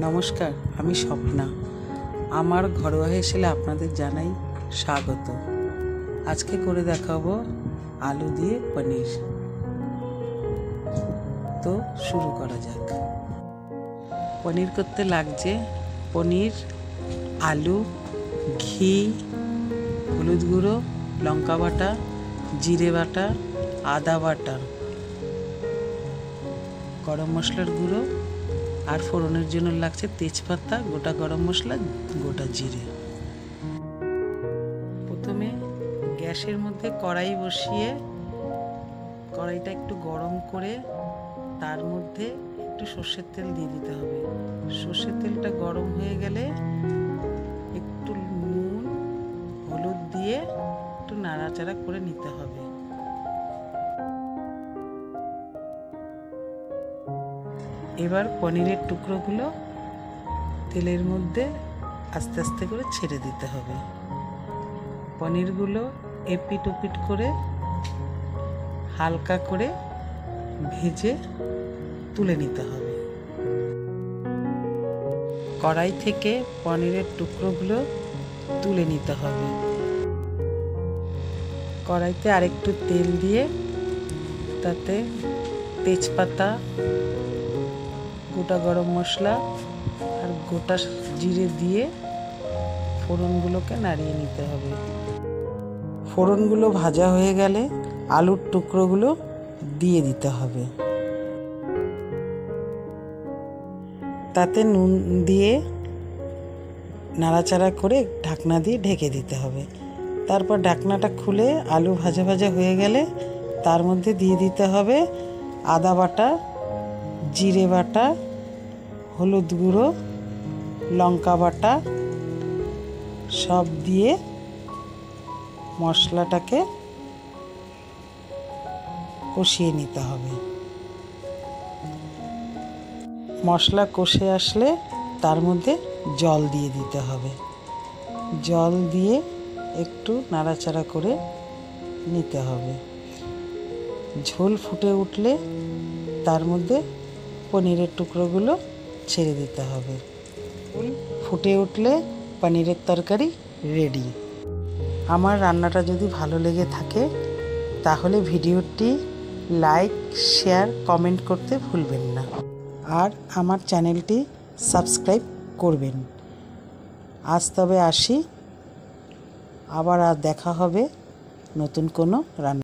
নমস্কার, আমি স্বপ্না। আমার ঘরোয়া হেসেলে আপনাদের জানাই স্বাগত। আজকে করে দেখাবো আলু দিয়ে পনির। তো শুরু করা যাক। পনির করতে লাগছে পনির, আলু, ঘি, হলুদ গুঁড়ো, লঙ্কা বাটা, জিরে বাটা, আদা বাটা, গরম মশলার গুঁড়ো, আর ফোড়নের জন্য লাগছে তেজপাতা, গোটা গরম মশলা, গোটা জিরে। প্রথমে গ্যাসের মধ্যে কড়াই বসিয়ে কড়াইটা একটু গরম করে তার মধ্যে একটু সর্ষের তেল দিয়ে দিতে হবে। সর্ষের তেলটা গরম হয়ে গেলে একটু নুন, হলুদ দিয়ে একটু নাড়াচাড়া করে নিতে হবে। এবার পনিরের টুকরোগুলো তেলের মধ্যে আস্তে আস্তে করে ছেড়ে দিতে হবে। পনিরগুলো এপিট ওপিট করে হালকা করে ভেজে তুলে নিতে হবে। কড়াই থেকে পনিরের টুকরোগুলো তুলে নিতে হবে। কড়াইতে আরেকটু তেল দিয়ে তাতে তেজপাতা, গোটা গরম মশলা আর গোটা জিরে দিয়ে ফোড়নগুলোকে নাড়িয়ে নিতে হবে। ফোড়নগুলো ভাজা হয়ে গেলে আলুর টুকরোগুলো দিয়ে দিতে হবে। তাতে নুন দিয়ে নাড়াচাড়া করে ঢাকনা দিয়ে ঢেকে দিতে হবে। তারপর ঢাকনাটা খুলে আলু ভাজা ভাজা হয়ে গেলে তার মধ্যে দিয়ে দিতে হবে আদা বাটা, জিরে বাটা, হলুদ গুঁড়ো, লঙ্কা বাটা সব দিয়ে মশলাটাকে কষিয়ে নিতে হবে। মশলা কষে আসলে তার মধ্যে জল দিয়ে দিতে হবে। জল দিয়ে একটু নাড়াচাড়া করে নিতে হবে। ঝোল ফুটে উঠলে তার মধ্যে পনিরের টুকরোগুলো ছেড়ে দিতে হবে। ফুটে উঠলে পনিরের তরকারি রেডি। আমার রান্নাটা যদি ভালো লেগে থাকে তাহলে ভিডিওটি লাইক, শেয়ার, কমেন্ট করতে ভুলবেন না। আর আমার চ্যানেলটি সাবস্ক্রাইব করবেন। আজ তবে আসি, আবার দেখা হবে নতুন কোনো রান্না।